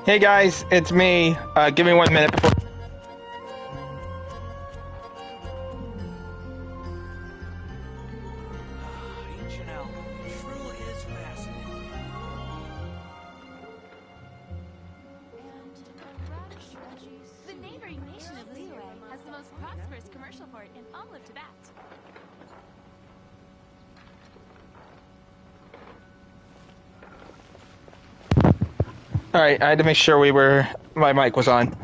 Hey guys, it's me. Give me 1 minute before. Ancient alchemy truly is fascinating. The neighboring nation of Liyue has the most prosperous commercial port in all of Tibet. Alright, I had to make sure my mic was on.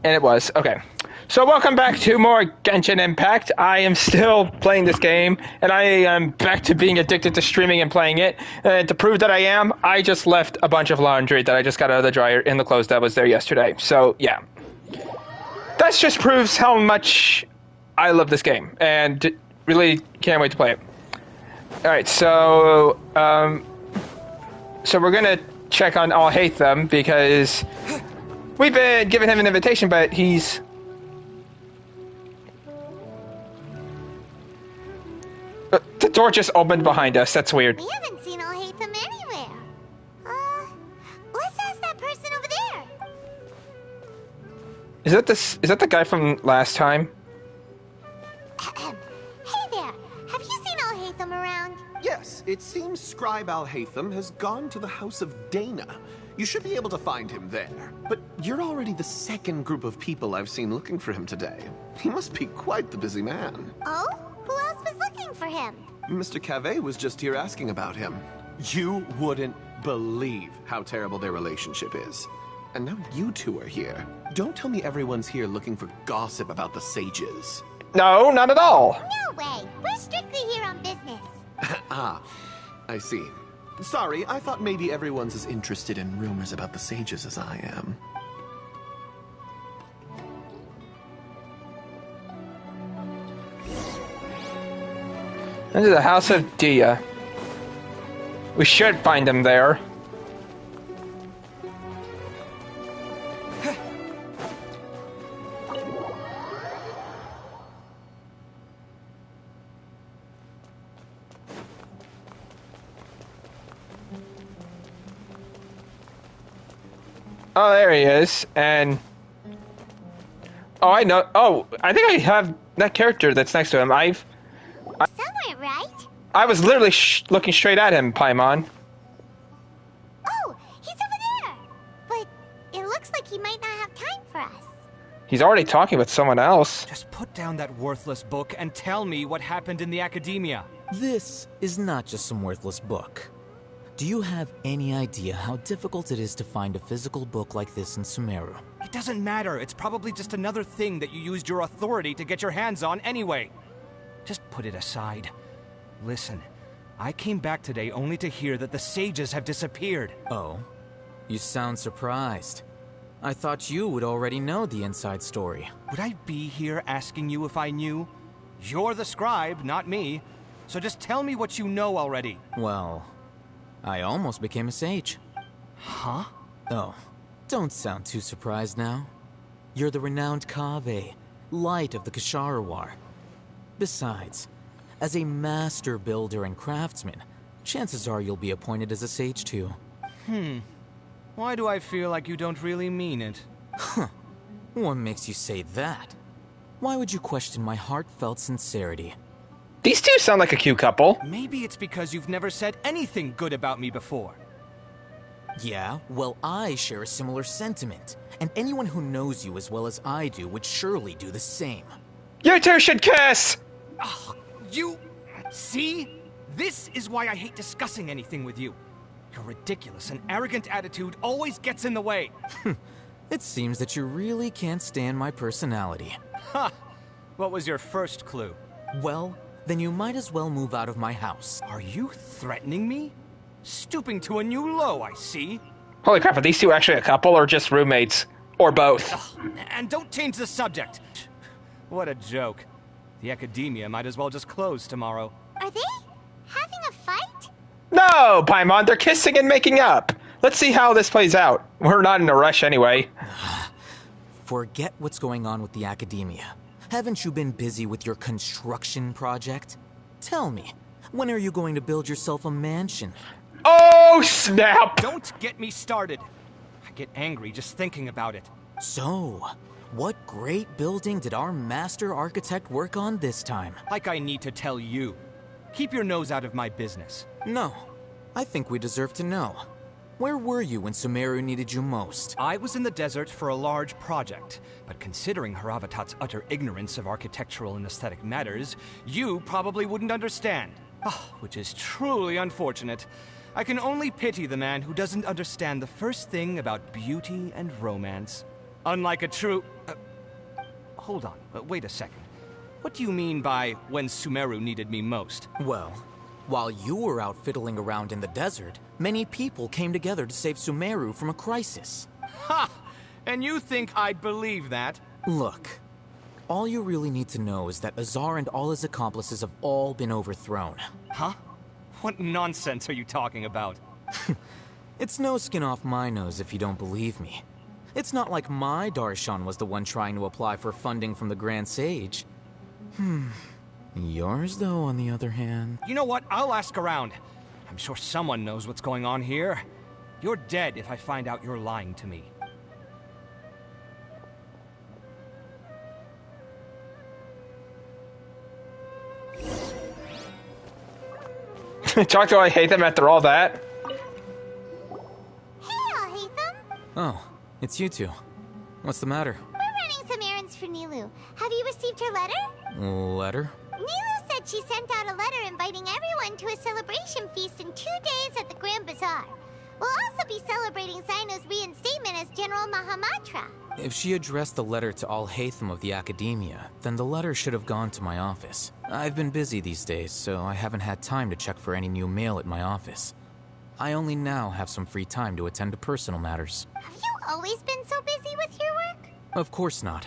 And it was. Okay. So welcome back to more Genshin Impact. I am still playing this game, and I am back to being addicted to streaming and playing it. And to prove that I am, I just left a bunch of laundry that I just got out of the dryer in the clothes that was there yesterday. So, yeah. That just proves how much I love this game, and really can't wait to play it. Alright, so we're gonna check on I'll Hate Them, because we've been giving him an invitation, but he's... The door just opened behind us. That's weird. We haven't seen I'll Hate Them anywhere. Let's ask that person over there. Is that the guy from last time? Hey there, have you seen I'll Hate Them around? Yes, it seems Scribe Al-Haytham has gone to the House of Dana. You should be able to find him there. But you're already the second group of people I've seen looking for him today. He must be quite the busy man. Oh? Who else was looking for him? Mr. Cave was just here asking about him. You wouldn't believe how terrible their relationship is. And now you two are here. Don't tell me everyone's here looking for gossip about the sages. No, not at all. No way. We're strictly here on business. Ah, I see. Sorry, I thought maybe everyone's as interested in rumors about the sages as I am. Into the House of Dia. We should find him there. Oh, there he is, and... Oh, I know. Oh, I think I have that character that's next to him. Somewhere, right? I was literally looking straight at him, Paimon. Oh, he's over there. But it looks like he might not have time for us. He's already talking with someone else. Just put down that worthless book and tell me what happened in the academia. This is not just some worthless book. Do you have any idea how difficult it is to find a physical book like this in Sumeru? It doesn't matter. It's probably just another thing that you used your authority to get your hands on anyway. Just put it aside. Listen, I came back today only to hear that the sages have disappeared. Oh? You sound surprised. I thought you would already know the inside story. Would I be here asking you if I knew? You're the scribe, not me. So just tell me what you know already. Well, I almost became a sage. Huh? Oh, don't sound too surprised now. You're the renowned Kaveh, light of the Ksharawar. Besides, as a master builder and craftsman, chances are you'll be appointed as a sage too. Why do I feel like you don't really mean it? Huh. What makes you say that? Why would you question my heartfelt sincerity? These two sound like a cute couple. Maybe it's because you've never said anything good about me before. Yeah, well, I share a similar sentiment, and anyone who knows you as well as I do would surely do the same. You two should kiss! Ugh, you... See? This is why I hate discussing anything with you. Your ridiculous and arrogant attitude always gets in the way. It seems that you really can't stand my personality. Ha! What was your first clue? Well, then you might as well move out of my house. Are you threatening me? Stooping to a new low, I see. Holy crap, are these two actually a couple or just roommates? Or both? Ugh, and don't change the subject. What a joke. The academia might as well just close tomorrow. Are they having a fight? No, Paimon, they're kissing and making up. Let's see how this plays out. We're not in a rush anyway. Forget what's going on with the academia. Haven't you been busy with your construction project? Tell me, when are you going to build yourself a mansion? Oh, snap! Don't get me started. I get angry just thinking about it. So, what great building did our master architect work on this time? Like I need to tell you. Keep your nose out of my business. No, I think we deserve to know. Where were you when Sumeru needed you most? I was in the desert for a large project, but considering Haravatat's utter ignorance of architectural and aesthetic matters, you probably wouldn't understand. Which is truly unfortunate. I can only pity the man who doesn't understand the first thing about beauty and romance. Unlike a true... hold on, wait a second. What do you mean by when Sumeru needed me most? Well, while you were out fiddling around in the desert, many people came together to save Sumeru from a crisis. Ha! And you think I'd believe that? Look, all you really need to know is that Azar and all his accomplices have all been overthrown. Huh? What nonsense are you talking about? It's no skin off my nose if you don't believe me. It's not like my Darshan was the one trying to apply for funding from the Grand Sage. Yours, though, on the other hand... You know what? I'll ask around. I'm sure someone knows what's going on here. You're dead if I find out you're lying to me. Talk to I hate them after all that. Hey, I'll hate them. Oh, it's you two. What's the matter? We're running some errands for Nilu. Have you received her letter? Letter? Nilu said she sent out a letter inviting everyone to a celebration feast in 2 days at the Grand Bazaar. We'll also be celebrating Zaino's reinstatement as General Mahamatra. If she addressed the letter to Al Haytham of the Academia, then the letter should have gone to my office. I've been busy these days, so I haven't had time to check for any new mail at my office. I only now have some free time to attend to personal matters. Have you always been so busy with your work? Of course not.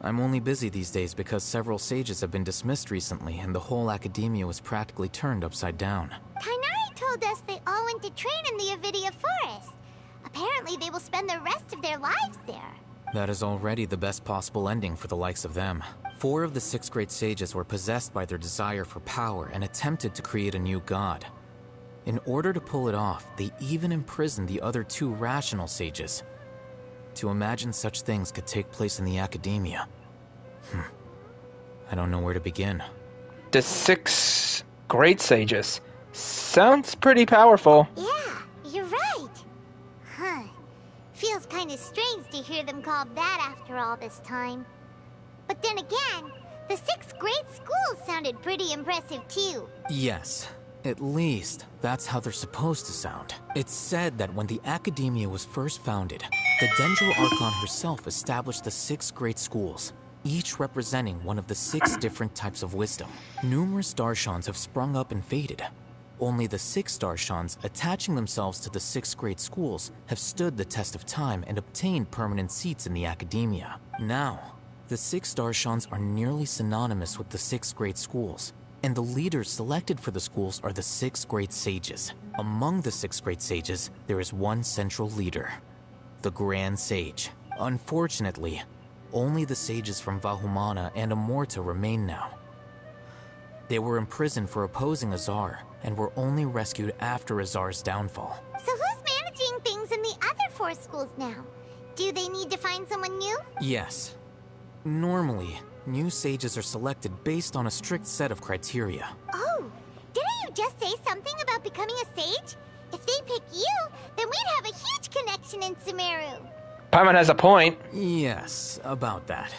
I'm only busy these days because several sages have been dismissed recently and the whole Academia was practically turned upside down. Tainari told us they all went to train in the Avidia Forest. Apparently they will spend the rest of their lives there. That is already the best possible ending for the likes of them. 4 of the 6 great sages were possessed by their desire for power and attempted to create a new god. In order to pull it off, they even imprisoned the other 2 rational sages. To imagine such things could take place in the Academia. I don't know where to begin. The 6 great sages. Sounds pretty powerful. Yeah, you're right. Huh. Feels kind of strange to hear them called that after all this time. But then again, the 6 great schools sounded pretty impressive too. Yes, at least that's how they're supposed to sound. It's said that when the Academia was first founded, the Dendro Archon herself established the 6 great schools, each representing one of the 6 different types of wisdom. Numerous Darshans have sprung up and faded. Only the 6 Darshans attaching themselves to the 6 great schools have stood the test of time and obtained permanent seats in the Academia. Now, the 6 Darshans are nearly synonymous with the 6 great schools, and the leaders selected for the schools are the 6 great sages. Among the 6 great sages, there is one central leader, the Grand Sage. Unfortunately, only the sages from Vahumana and Amorta remain now. They were imprisoned for opposing Azar, and were only rescued after Azar's downfall. So who's managing things in the other 4 schools now? Do they need to find someone new? Yes. Normally, new sages are selected based on a strict set of criteria. Oh, didn't you just say something about becoming a sage? If they pick you, then we'd have a huge connection in Sumeru. Paimon has a point. Yes, about that.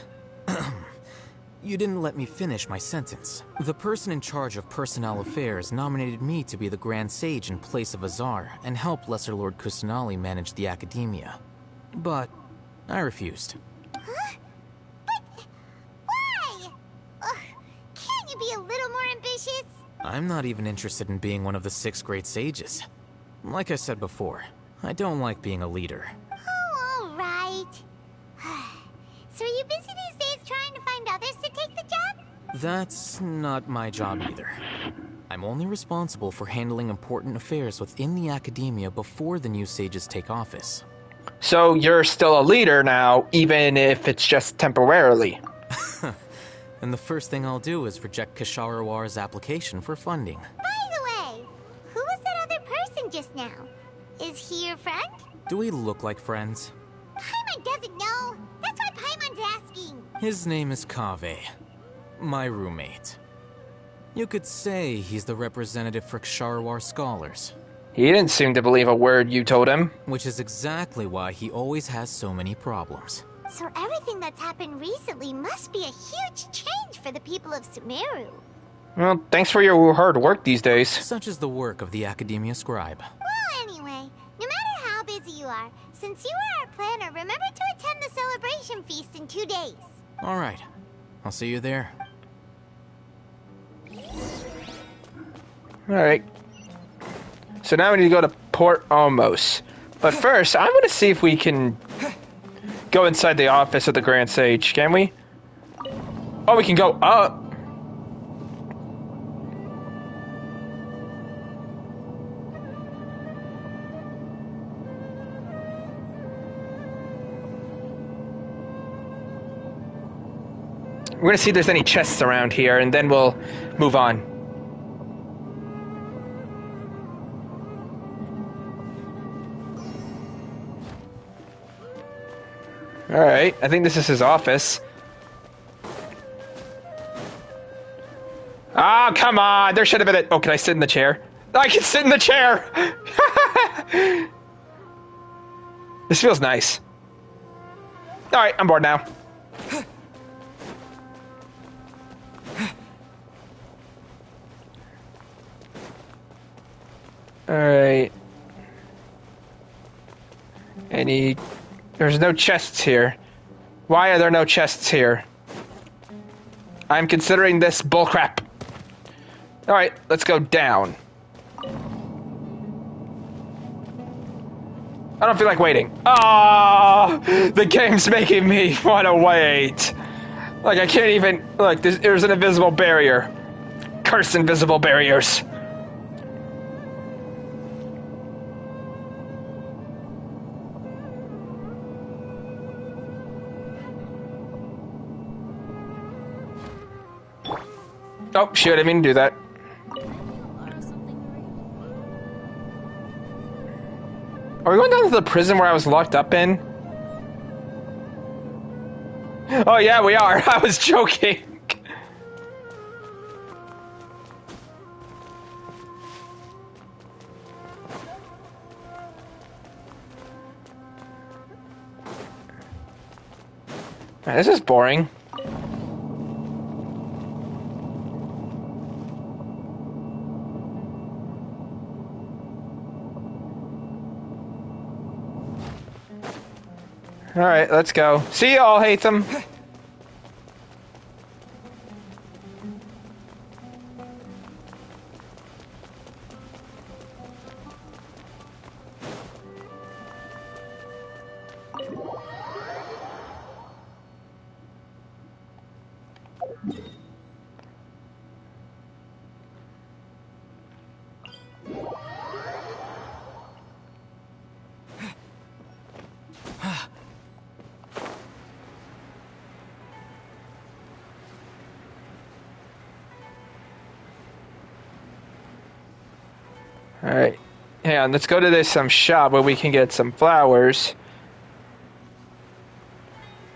You didn't let me finish my sentence. The person in charge of personnel affairs nominated me to be the Grand Sage in place of Azar and help Lesser Lord Kusanali manage the Academia. But I refused. Huh? But why? Ugh, can't you be a little more ambitious? I'm not even interested in being one of the 6 great sages. Like I said before, I don't like being a leader. Oh, all right. So are you busy these days trying to find others to take the job? That's not my job either. I'm only responsible for handling important affairs within the Academia before the new sages take office. So you're still a leader now, even if it's just temporarily. And the first thing I'll do is reject Kasharawar's application for funding. By the way, who was that other person just now? Is he your friend? Do we look like friends? Paimon doesn't know. That's why Paimon's asking. His name is Kaveh, my roommate. You could say he's the representative for Ksharawar scholars. He didn't seem to believe a word you told him. Which is exactly why he always has so many problems. So everything that's happened recently must be a huge change for the people of Sumeru. Well, thanks for your hard work these days. Such is the work of the Academia Scribe. Well, anyway, no matter how busy you are, since you are our planner, remember to attend the celebration feast in 2 days. Alright, I'll see you there. Alright. So now we need to go to Port Almos. But first, I want to see if we can go inside the office of the Grand Sage. Can we? Oh, we can go up. We're gonna see if there's any chests around here, and then we'll move on. Alright, I think this is his office. Ah, come on! There should have been a... Oh, can I sit in the chair? I can sit in the chair! This feels nice. Alright, I'm bored now. Alright. There's no chests here. Why are there no chests here? I'm considering this bullcrap. Alright, let's go down. I don't feel like waiting. Ah, the game's making me want to wait. Like, I can't even... Look, there's an invisible barrier. Curse invisible barriers. Oh, shoot, I didn't mean to do that. Are we going down to the prison where I was locked up in? Oh, yeah, we are. I was joking. Man, this is boring. Alright, let's go. See you all, Hatham. Alright. Hang on, let's go to this shop where we can get some flowers.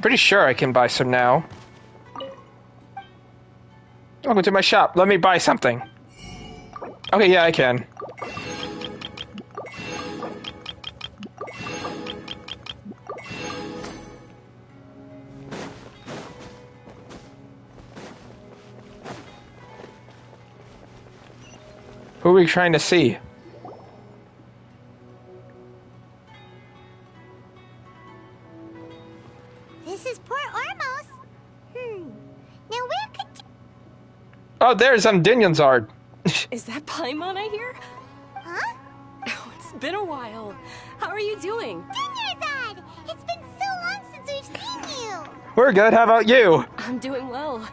Pretty sure I can buy some now. Welcome to my shop. Let me buy something. Okay, yeah, I can. Who are we trying to see? This is Port Ormos. Now where could... Oh, there's Dinyanzard. Is that Paimon I hear? Huh? Oh, it's been a while. How are you doing? Dinyarzad! It's been so long since we've seen you! We're good, how about you? I'm doing well.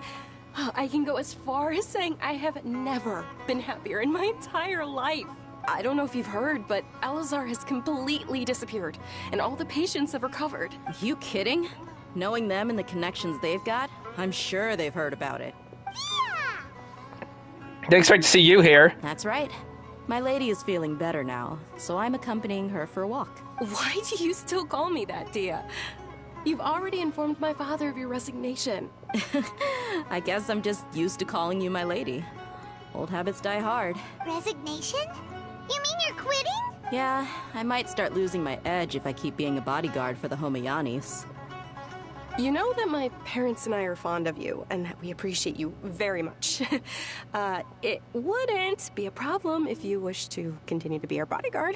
I can go as far as saying I have never been happier in my entire life. I don't know if you've heard, but Elazar has completely disappeared, and all the patients have recovered. You kidding? Knowing them and the connections they've got, I'm sure they've heard about it. Didn't expect to see you here. That's right. My lady is feeling better now, so I'm accompanying her for a walk. Why do you still call me that, Dia? You've already informed my father of your resignation. I guess I'm just used to calling you my lady. Old habits die hard. Resignation? You mean you're quitting? Yeah, I might start losing my edge if I keep being a bodyguard for the Homayanis. You know that my parents and I are fond of you, and that we appreciate you very much. It wouldn't be a problem if you wish to continue to be our bodyguard.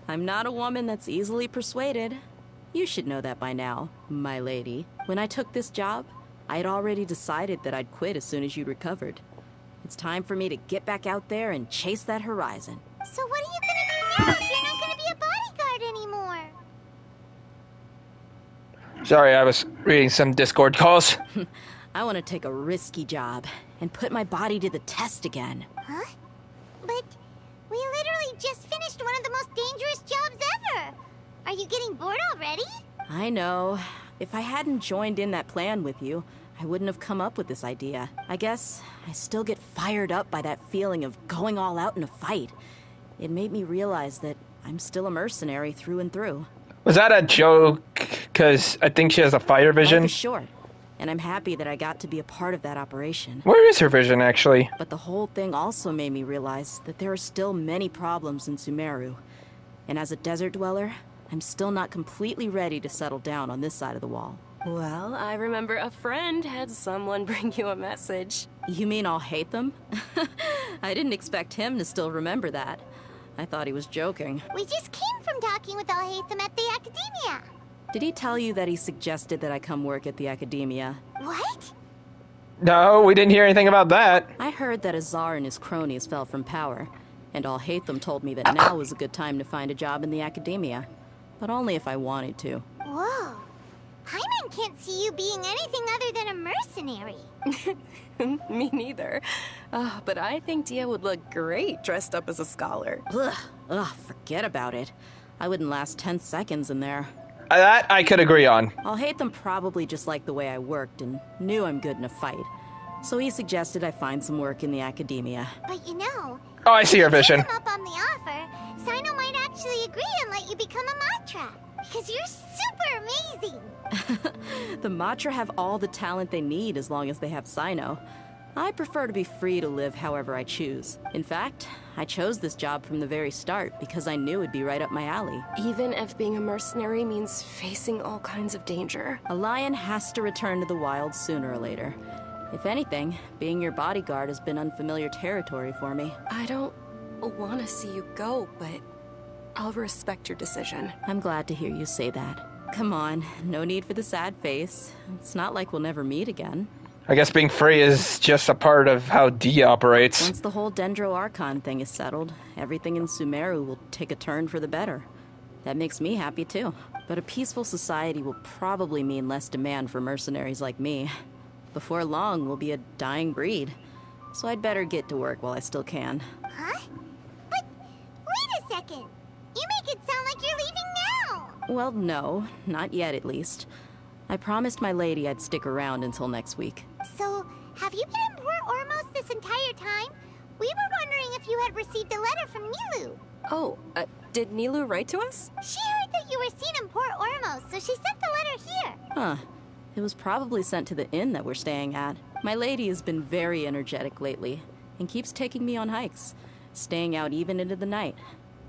I'm not a woman that's easily persuaded. You should know that by now, my lady. When I took this job, I had already decided that I'd quit as soon as you recovered. It's time for me to get back out there and chase that horizon. So what are you gonna do now if you're not gonna be a bodyguard anymore? Sorry, I was reading some Discord calls. I want to take a risky job and put my body to the test again. Huh? But we literally just finished one of the most dangerous jobs ever. Are you getting bored already? I know. If I hadn't joined in that plan with you, I wouldn't have come up with this idea. I guess I still get fired up by that feeling of going all out in a fight. It made me realize that I'm still a mercenary through and through. Was that a joke? Because I think she has a fighter vision. For sure. And I'm happy that I got to be a part of that operation. Where is her vision, actually? But the whole thing also made me realize that there are still many problems in Sumeru. And as a desert dweller, I'm still not completely ready to settle down on this side of the wall. Well, I remember a friend had someone bring you a message. You mean I'll hate them? I didn't expect him to still remember that. I thought he was joking. We just came from talking with Alhaitham at the Academia. Did he tell you that he suggested that I come work at the Academia? What? No, we didn't hear anything about that. I heard that Azar and his cronies fell from power, and Alhaitham told me that now was a good time to find a job in the Academia. But only if I wanted to. Whoa. Hyman can't see you being anything other than a mercenary. Me neither. But I think Dia would look great dressed up as a scholar. Ugh, forget about it. I wouldn't last 10 seconds in there. That I could agree on. Alhaitham probably just liked the way I worked and knew I'm good in a fight. So he suggested I find some work in the Academia. But you know... Oh, I see your vision. If you up on the offer, Sino might actually agree and let you become a Matra. Because you're super amazing. The Matra have all the talent they need as long as they have Sino. I prefer to be free to live however I choose. In fact, I chose this job from the very start because I knew it'd be right up my alley. Even if being a mercenary means facing all kinds of danger. A lion has to return to the wild sooner or later. If anything, being your bodyguard has been unfamiliar territory for me. I don't want to see you go, but I'll respect your decision. I'm glad to hear you say that. Come on, no need for the sad face. It's not like we'll never meet again. I guess being free is just a part of how D operates. Once the whole Dendro Archon thing is settled, everything in Sumeru will take a turn for the better. That makes me happy too. But a peaceful society will probably mean less demand for mercenaries like me. Before long, we'll be a dying breed. So I'd better get to work while I still can. Huh? But wait a second. You make it sound like you're leaving now. Well, no. Not yet, at least. I promised my lady I'd stick around until next week. So, have you been in Port Ormos this entire time? We were wondering if you had received a letter from Nilu. Oh, did Nilu write to us? She heard that you were seen in Port Ormos, so she sent the letter here. Huh. It was probably sent to the inn that we're staying at. My lady has been very energetic lately, and keeps taking me on hikes, staying out even into the night.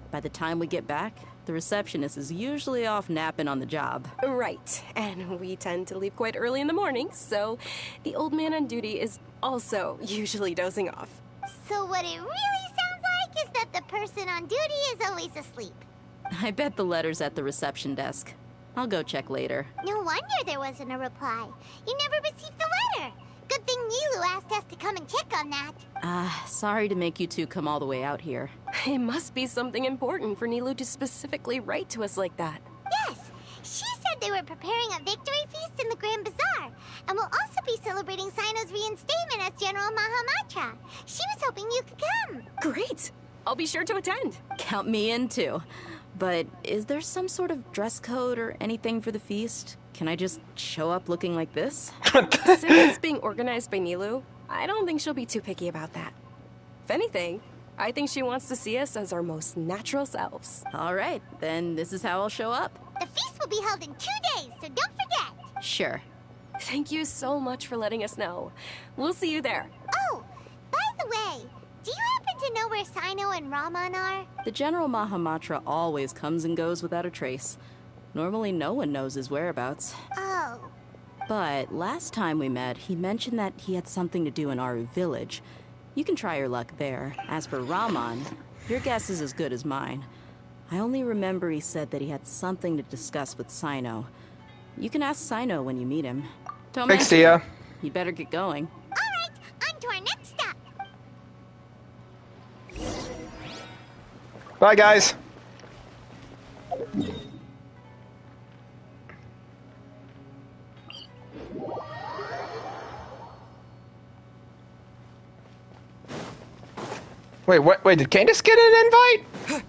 By the time we get back, the receptionist is usually off napping on the job. Right, and we tend to leave quite early in the morning, so the old man on duty is also usually dozing off. So what it really sounds like is that the person on duty is always asleep. I bet the letter's at the reception desk. I'll go check later. No wonder there wasn't a reply. You never received the letter. Good thing Nilu asked us to come and check on that. Sorry to make you two come all the way out here. It must be something important for Nilu to specifically write to us like that. Yes, she said they were preparing a victory feast in the Grand Bazaar, and will also be celebrating Sino's reinstatement as General Mahamatra. She was hoping you could come. Great! I'll be sure to attend. Count me in, too. But is there some sort of dress code or anything for the feast? Can I just show up looking like this? Since it's being organized by Nilu, I don't think she'll be too picky about that. If anything, I think she wants to see us as our most natural selves. All right, then this is how I'll show up. The feast will be held in 2 days, so don't forget. Sure. Thank you so much for letting us know. We'll see you there. Oh, by the way, do you happen to know where Sino and Raman are? The General Mahamatra always comes and goes without a trace. Normally no one knows his whereabouts. Oh, But last time we met, he mentioned that he had something to do in Aru Village. You can try your luck there. As for Raman, your guess is as good as mine. I only remember he said that he had something to discuss with Sino. You can ask Sino when you meet him. Don't Thanks, mention Tia. it. You better get going. all right, on to our next stop. Bye, guys. Wait, what? Wait, did Candace get an invite?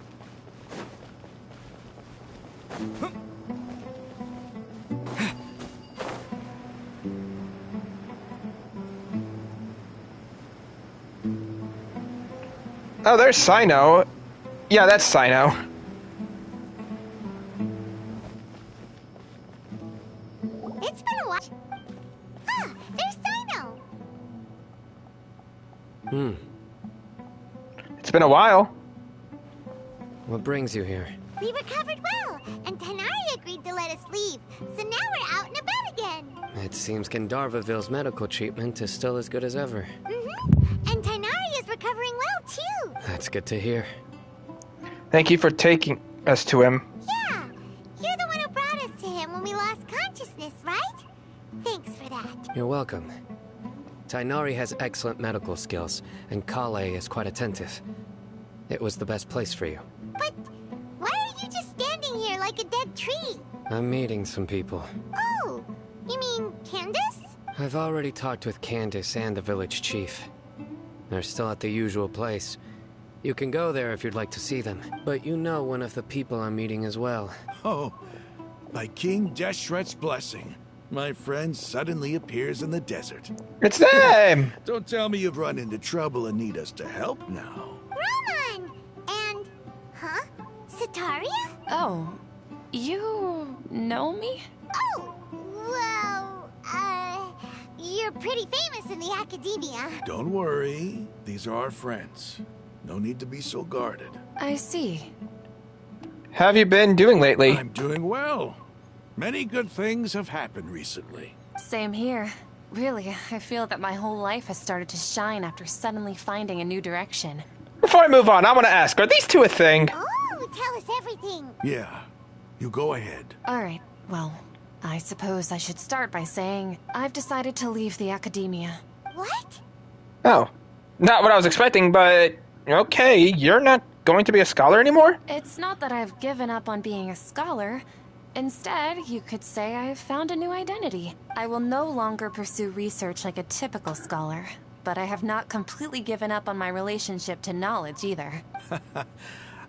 Oh, there's Sino. Yeah, that's Sino. It's been a while. Ah, there's Sino. It's been a while. What brings you here? We recovered well, and Tanari agreed to let us leave, so now we're out and about again. It seems Gandharvaville's medical treatment is still as good as ever. And Tanari is recovering well, too. That's good to hear. Thank you for taking us to him. Yeah, you're the one who brought us to him when we lost consciousness, right? Thanks for that. You're welcome. Tainari has excellent medical skills, and Kale is quite attentive. It was the best place for you. But why are you just standing here like a dead tree? I'm meeting some people. Oh, you mean Candace? I've already talked with Candace and the village chief. They're still at the usual place. You can go there if you'd like to see them, but you know one of the people I'm meeting as well. Oh, by King Deshret's blessing, my friend suddenly appears in the desert. It's them! Don't tell me you've run into trouble and need us to help now. Roman! And, huh? Sataria? Oh, you know me? Oh, well, you're pretty famous in the academia. Don't worry, these are our friends. No need to be so guarded. I see. How have you been doing lately? I'm doing well. Many good things have happened recently. Same here. Really, I feel that my whole life has started to shine after suddenly finding a new direction. Before I move on, I want to ask, are these two a thing? Oh, tell us everything. Yeah, you go ahead. Alright, well, I suppose I should start by saying I've decided to leave the academia. What? Oh. Not what I was expecting, but okay, you're not going to be a scholar anymore? It's not that I've given up on being a scholar. Instead, you could say I've found a new identity. I will no longer pursue research like a typical scholar, but I have not completely given up on my relationship to knowledge either.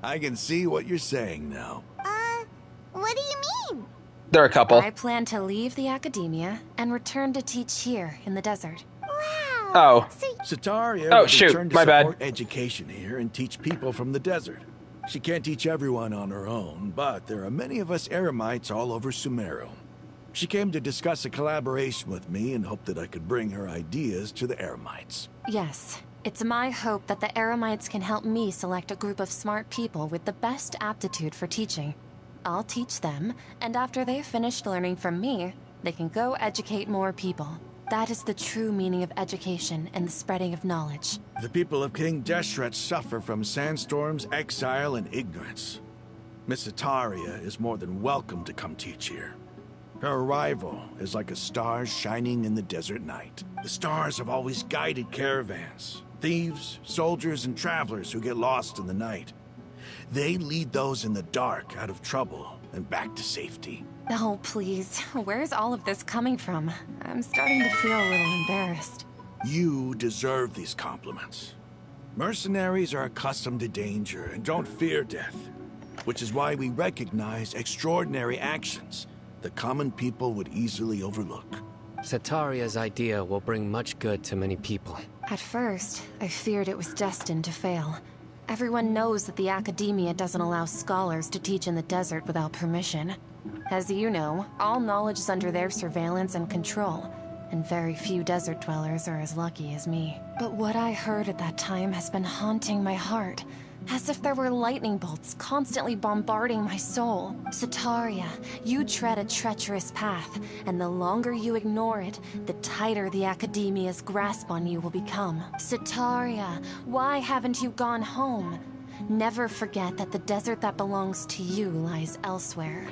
I can see what you're saying now. What do you mean? They're a couple. I plan to leave the academia and return to teach here in the desert. Wow. Oh. So Sataria Oh, will shoot, return to my bad. support education here and teach people from the desert. She can't teach everyone on her own, but there are many of us Eremites all over Sumeru. She came to discuss a collaboration with me and hoped that I could bring her ideas to the Eremites. Yes, it's my hope that the Eremites can help me select a group of smart people with the best aptitude for teaching. I'll teach them, and after they've finished learning from me, they can go educate more people. That is the true meaning of education and the spreading of knowledge. The people of King Deshret suffer from sandstorms, exile, and ignorance. Miss Sataria is more than welcome to come teach here. Her arrival is like a star shining in the desert night. The stars have always guided caravans, thieves, soldiers, and travelers who get lost in the night. They lead those in the dark out of trouble and back to safety. Oh, please. Where's all of this coming from? I'm starting to feel a little embarrassed. You deserve these compliments. Mercenaries are accustomed to danger and don't fear death, which is why we recognize extraordinary actions that common people would easily overlook. Sataria's idea will bring much good to many people. At first, I feared it was destined to fail. Everyone knows that the Academia doesn't allow scholars to teach in the desert without permission. As you know, all knowledge is under their surveillance and control, and very few desert dwellers are as lucky as me. But what I heard at that time has been haunting my heart, as if there were lightning bolts constantly bombarding my soul. Sataria, you tread a treacherous path, and the longer you ignore it, the tighter the Academia's grasp on you will become. Sataria, why haven't you gone home? Never forget that the desert that belongs to you lies elsewhere.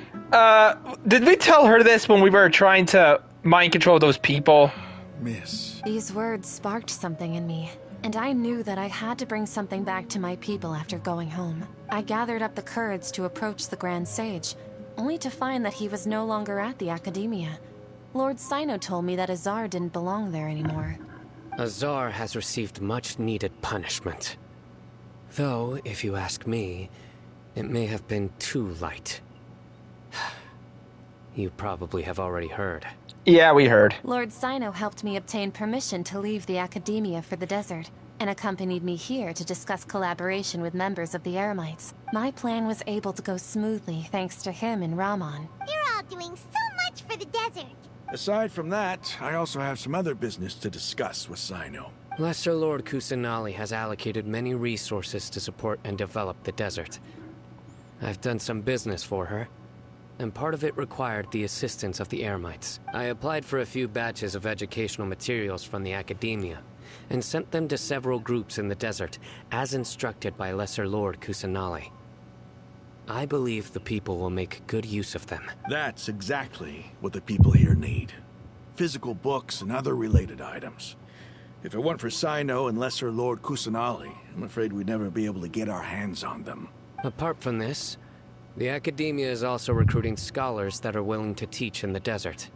Did we tell her this when we were trying to mind control those people? Miss. These words sparked something in me, and I knew that I had to bring something back to my people after going home. I gathered up the courage to approach the Grand Sage, only to find that he was no longer at the Academia. Lord Sino told me that Azar didn't belong there anymore. Azar has received much-needed punishment. Though, if you ask me, it may have been too light. You probably have already heard. Yeah, we heard. Lord Sino helped me obtain permission to leave the Academia for the desert, and accompanied me here to discuss collaboration with members of the Eremites. My plan was able to go smoothly thanks to him and Rahman. You're all doing so much for the desert. Aside from that, I also have some other business to discuss with Sino. Lesser Lord Kusanali has allocated many resources to support and develop the desert. I've done some business for her, and part of it required the assistance of the Eremites. I applied for a few batches of educational materials from the Academia, and sent them to several groups in the desert, as instructed by Lesser Lord Kusanali. I believe the people will make good use of them. That's exactly what the people here need. Physical books and other related items. If it weren't for Sino and Lesser Lord Kusanali, I'm afraid we'd never be able to get our hands on them. Apart from this, the Academia is also recruiting scholars that are willing to teach in the desert.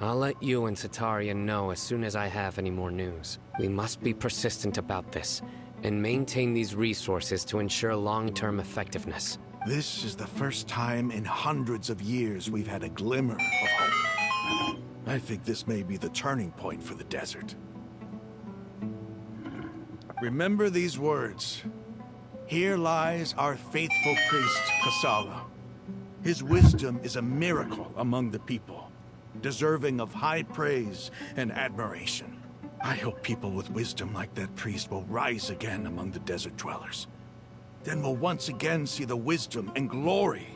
I'll let you and Sataria know as soon as I have any more news. We must be persistent about this, and maintain these resources to ensure long-term effectiveness. This is the first time in hundreds of years we've had a glimmer of hope. I think this may be the turning point for the desert. Remember these words. Here lies our faithful priest, Kasala. His wisdom is a miracle among the people, deserving of high praise and admiration. I hope people with wisdom like that priest will rise again among the desert dwellers. Then we'll once again see the wisdom and glory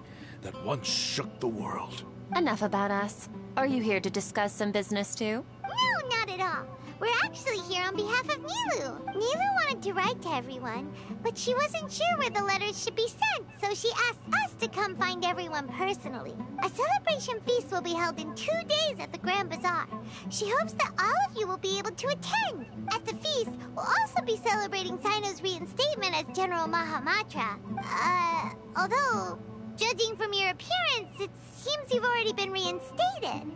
that once shook the world. Enough about us. Are you here to discuss some business too? No, not at all. We're actually here on behalf of Nilu. Nilu wanted to write to everyone, but she wasn't sure where the letters should be sent, so she asked us to come find everyone personally. A celebration feast will be held in 2 days at the Grand Bazaar. She hopes that all of you will be able to attend. At the feast, we'll also be celebrating Sino's reinstatement as General Mahamatra. Although, judging from your appearance, it seems you've already been reinstated.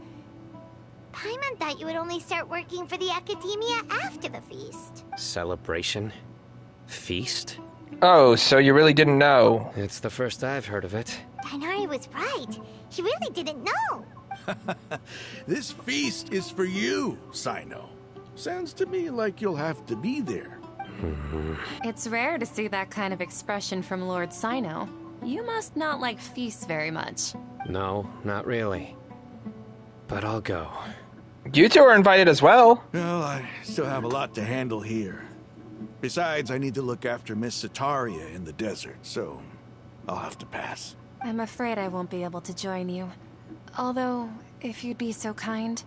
Paimon thought you would only start working for the Academia after the feast. Celebration? Feast? Oh, so you really didn't know. It's the first I've heard of it. Dainari was right. He really didn't know. This feast is for you, Sino. Sounds to me like you'll have to be there. It's rare to see that kind of expression from Lord Sino. You must not like feasts very much. No, not really. But I'll go. You two are invited as well. Well, I still have a lot to handle here. Besides, I need to look after Miss Sataria in the desert, so I'll have to pass. I'm afraid I won't be able to join you. Although, if you'd be so kind,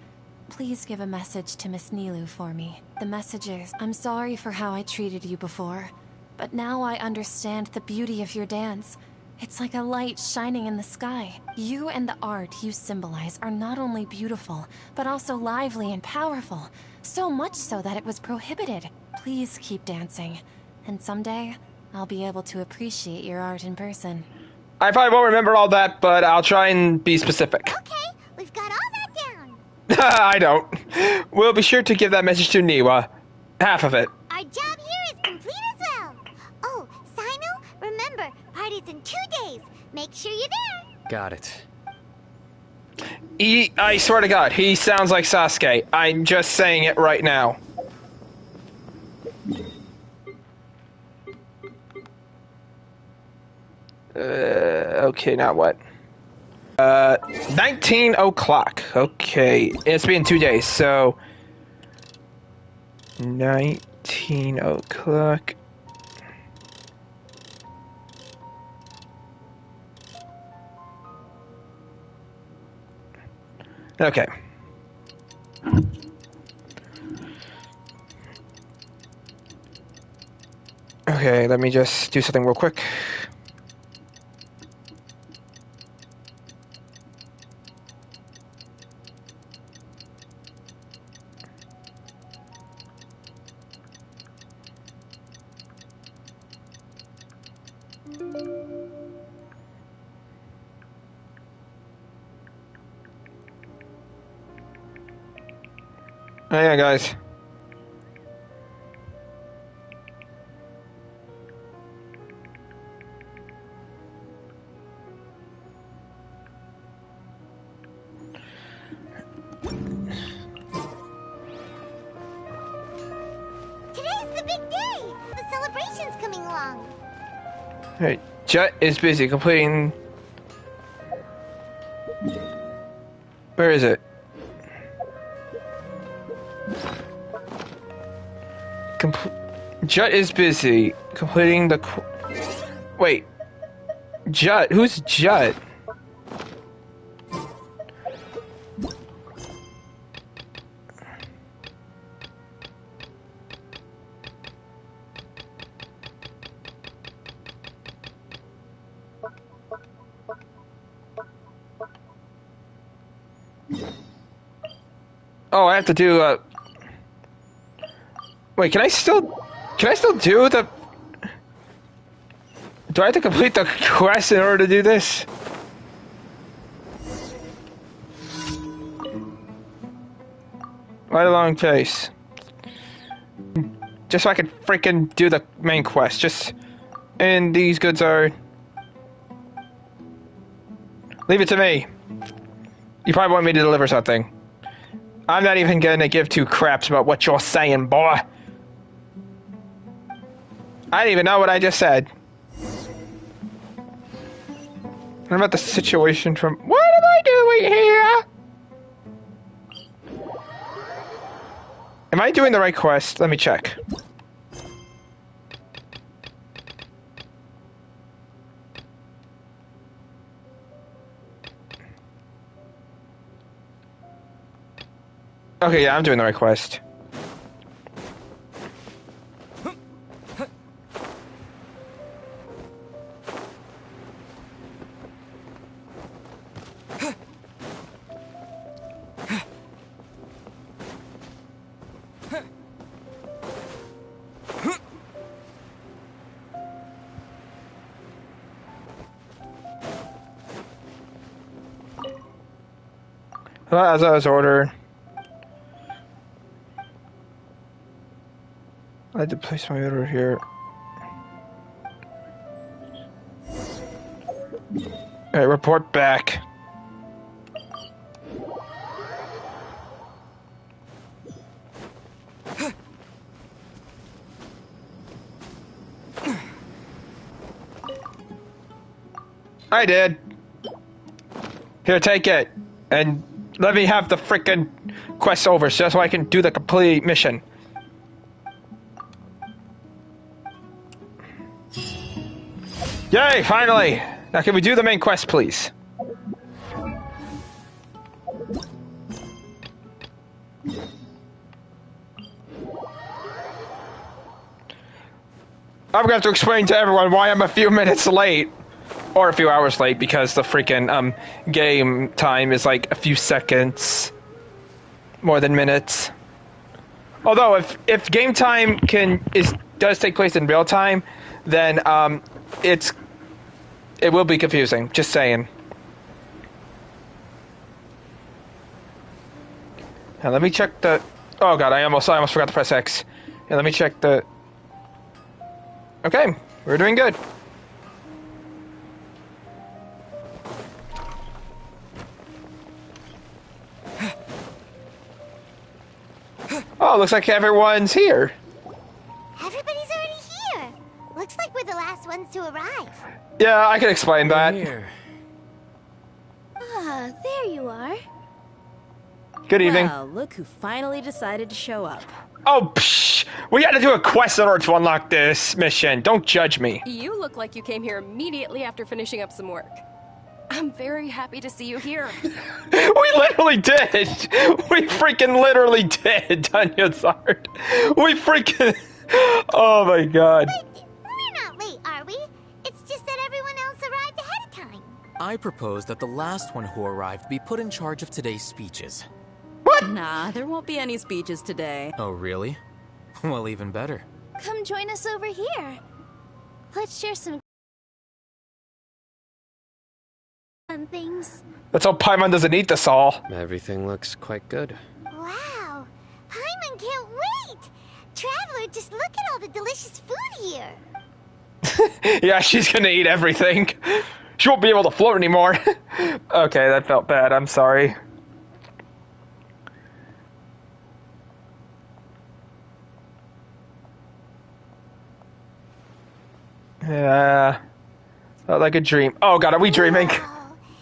please give a message to Miss Nilu for me. The message is, I'm sorry for how I treated you before, but now I understand the beauty of your dance. It's like a light shining in the sky. You and the art you symbolize are not only beautiful, but also lively and powerful. So much so that it was prohibited. Please keep dancing, and someday, I'll be able to appreciate your art in person. I probably won't remember all that, but I'll try and be specific. Okay, we've got all that down. I don't. We'll be sure to give that message to Niwa. Half of it. Our job here is complete as well. Oh, Sino, remember, party's in 2 days. Make sure you're there. Got it. I swear to God, he sounds like Sasuke. I'm just saying it right now. Okay, now what? 19 o'clock. Okay, it's been 2 days, so 19 o'clock. Okay. Okay, let me just do something real quick. Oh yeah, guys. Today's the big day! The celebration's coming along. Alright, Jet is busy completing... Where is it? Jet is busy completing the... Wait. Jet? Who's Jet? Oh, I have to do, Wait, can I still do the... Do I have to complete the quest in order to do this? Right along pace. Just so I can freaking do the main quest. Just... And these goods are... Leave it to me. You probably want me to deliver something. I'm not even gonna give two craps about what you're saying, boy. I didn't even know what I just said. What about the situation from... What am I doing here? Am I doing the right quest? Let me check. Okay, yeah, I'm doing the right quest. As I was ordered, I had to place my order here. Alright, report back. I did. Here, take it. And let me have the frickin' quest over so I can do the complete mission. Yay, finally! Now can we do the main quest, please? I'm gonna have to explain to everyone why I'm a few minutes late. Or a few hours late, because the freaking game time is like a few seconds more than minutes. Although if game time does take place in real time, then it will be confusing. Just saying. Now let me check the... Oh god, I almost forgot to press X. Yeah, let me check the... Okay, we're doing good. Oh, looks like everyone's here. Everybody's already here. Looks like we're the last ones to arrive. Yeah, I can explain that. Here. Good evening. Well, look who finally decided to show up. Oh, psh! We had to do a quest in order to unlock this mission. Don't judge me. You look like you came here immediately after finishing up some work. I'm very happy to see you here. We literally did. We freaking literally did, Tanya Zard. We freaking... Oh my god. But we're not late, are we? It's just that everyone else arrived ahead of time. I propose that the last one who arrived be put in charge of today's speeches. Nah, there won't be any speeches today. Oh, really? Well, even better. Come join us over here. Let's share some fun things. Let's hope Paimon doesn't eat this all. Everything looks quite good. Wow, Paimon can't wait! Traveler, just look at all the delicious food here. Yeah, she's gonna eat everything. She won't be able to float anymore. Okay, that felt bad. I'm sorry. Yeah. Felt like a dream. Oh god, are we dreaming?